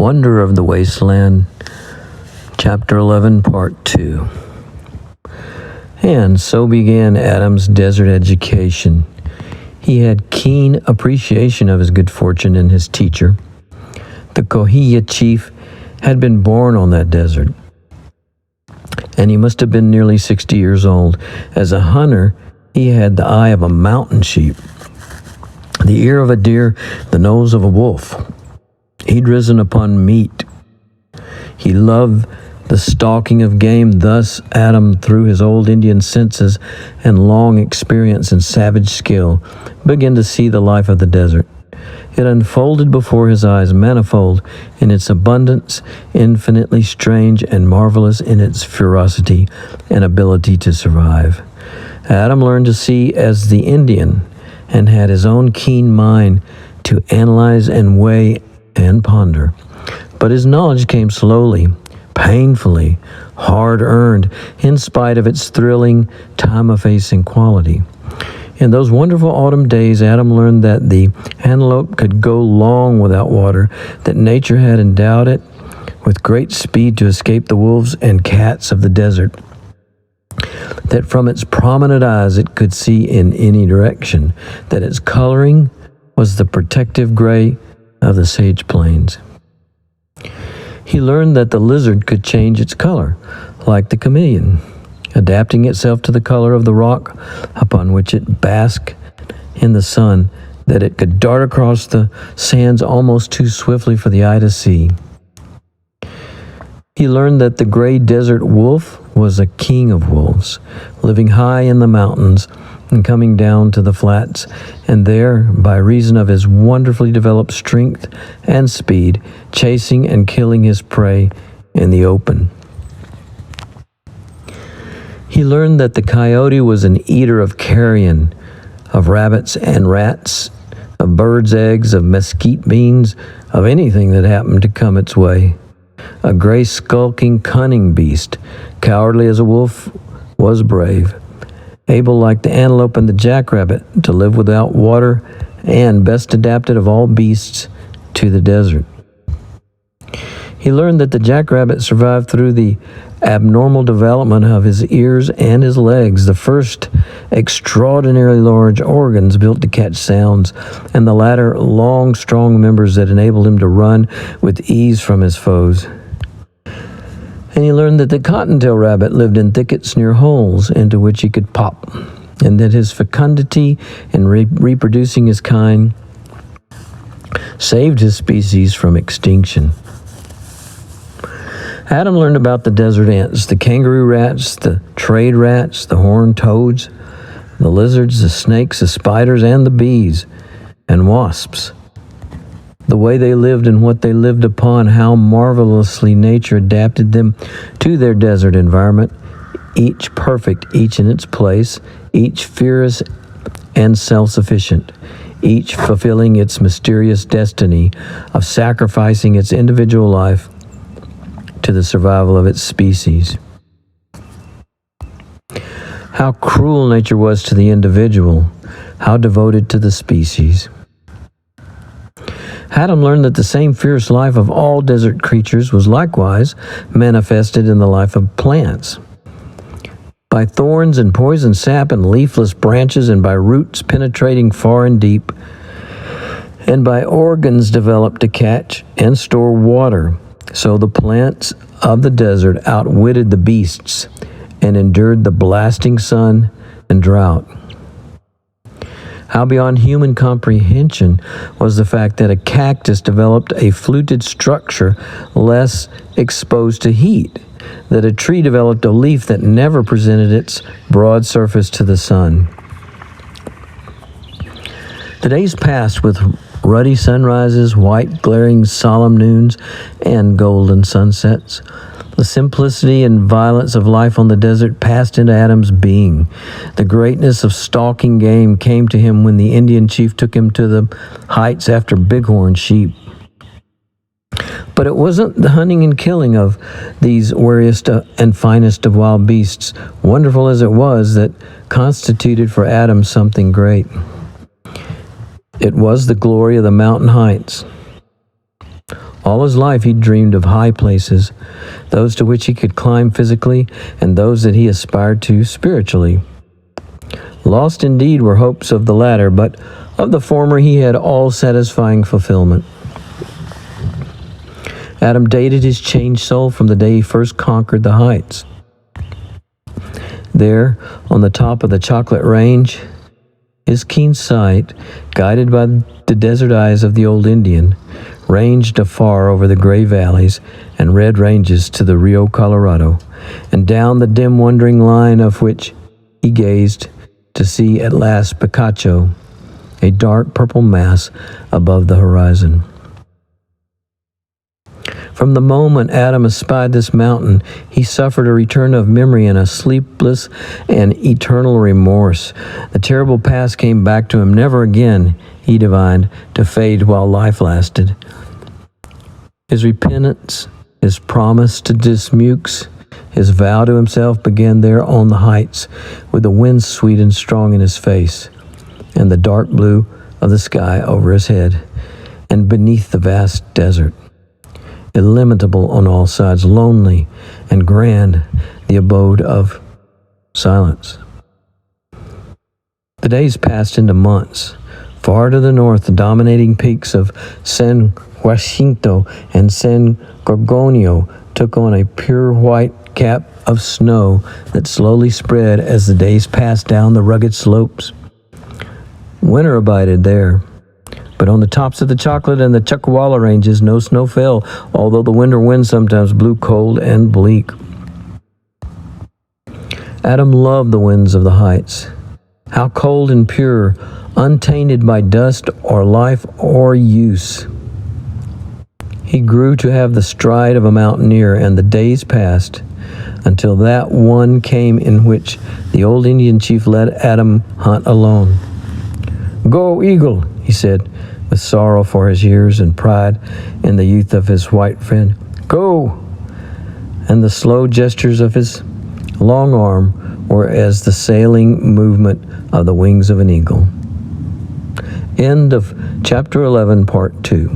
Wonder of the Wasteland, Chapter 11, Part 2. And so began Adam's desert education. He had keen appreciation of his good fortune and his teacher. The Kohia chief had been born on that desert, and he must have been nearly 60 years old. As a hunter, he had the eye of a mountain sheep, the ear of a deer, the nose of a wolf. He'd risen upon meat. He loved the stalking of game. Thus Adam, through his old Indian senses and long experience and savage skill, began to see the life of the desert. It unfolded before his eyes, manifold in its abundance, infinitely strange and marvelous in its ferocity and ability to survive. Adam learned to see as the Indian and had his own keen mind to analyze and weigh and ponder. But his knowledge came slowly, painfully, hard-earned, in spite of its thrilling, time-effacing quality. In those wonderful autumn days, Adam learned that the antelope could go long without water, that nature had endowed it with great speed to escape the wolves and cats of the desert, that from its prominent eyes it could see in any direction, that its coloring was the protective gray of the sage plains. He learned that the lizard could change its color, like the chameleon, adapting itself to the color of the rock upon which it basked in the sun, that it could dart across the sands almost too swiftly for the eye to see. He learned that the gray desert wolf was a king of wolves, living high in the mountains and coming down to the flats, and there, by reason of his wonderfully developed strength and speed, chasing and killing his prey in the open. He learned that the coyote was an eater of carrion, of rabbits and rats, of birds' eggs, of mesquite beans, of anything that happened to come its way. A gray, skulking, cunning beast, cowardly as a wolf, was brave, able like the antelope and the jackrabbit to live without water, and best adapted of all beasts to the desert. He learned that the jackrabbit survived through the abnormal development of his ears and his legs, the first extraordinarily large organs built to catch sounds, and the latter long, strong members that enabled him to run with ease from his foes. And he learned that the cottontail rabbit lived in thickets near holes into which he could pop, and that his fecundity in reproducing his kind saved his species from extinction. Adam learned about the desert ants, the kangaroo rats, the trade rats, the horned toads, the lizards, the snakes, the spiders, and the bees and wasps. The way they lived and what they lived upon, how marvelously nature adapted them to their desert environment, each perfect, each in its place, each fierce and self-sufficient, each fulfilling its mysterious destiny of sacrificing its individual life to the survival of its species. How cruel nature was to the individual, how devoted to the species. Adam learned that the same fierce life of all desert creatures was likewise manifested in the life of plants. By thorns and poison sap and leafless branches, and by roots penetrating far and deep, and by organs developed to catch and store water, so the plants of the desert outwitted the beasts and endured the blasting sun and drought. How beyond human comprehension was the fact that a cactus developed a fluted structure less exposed to heat, that a tree developed a leaf that never presented its broad surface to the sun. The days passed with ruddy sunrises, white glaring solemn noons, and golden sunsets. The simplicity and violence of life on the desert passed into Adam's being. The greatness of stalking game came to him when the Indian chief took him to the heights after bighorn sheep. But it wasn't the hunting and killing of these wariest and finest of wild beasts, wonderful as it was, that constituted for Adam something great. It was the glory of the mountain heights. All his life he dreamed of high places, those to which he could climb physically and those that he aspired to spiritually. Lost indeed were hopes of the latter, but of the former he had all-satisfying fulfillment. Adam dated his changed soul from the day he first conquered the heights. There, on the top of the chocolate range, his keen sight, guided by the desert eyes of the old Indian, ranged afar over the gray valleys and red ranges to the Rio Colorado, and down the dim wandering line of which he gazed to see at last Picacho, a dark purple mass above the horizon. From the moment Adam espied this mountain, he suffered a return of memory and a sleepless and eternal remorse. The terrible past came back to him, never again, he divined, to fade while life lasted. His repentance, his promise to dismukes, his vow to himself began there on the heights, with the wind sweet and strong in his face, and the dark blue of the sky over his head, and beneath the vast desert. Illimitable on all sides, lonely and grand, the abode of silence. The days passed into months. Far to the north, the dominating peaks of San Jacinto and San Gorgonio took on a pure white cap of snow that slowly spread as the days passed down the rugged slopes. Winter abided there. But on the tops of the Chocolate and the Chuckawalla ranges, no snow fell, although the winter wind sometimes blew cold and bleak. Adam loved the winds of the heights. How cold and pure, untainted by dust or life or use. He grew to have the stride of a mountaineer, and the days passed until that one came in which the old Indian chief let Adam hunt alone. "Go, eagle," he said, with sorrow for his years and pride in the youth of his white friend. "Go!" And the slow gestures of his long arm were as the sailing movement of the wings of an eagle. End of chapter 11, part 2.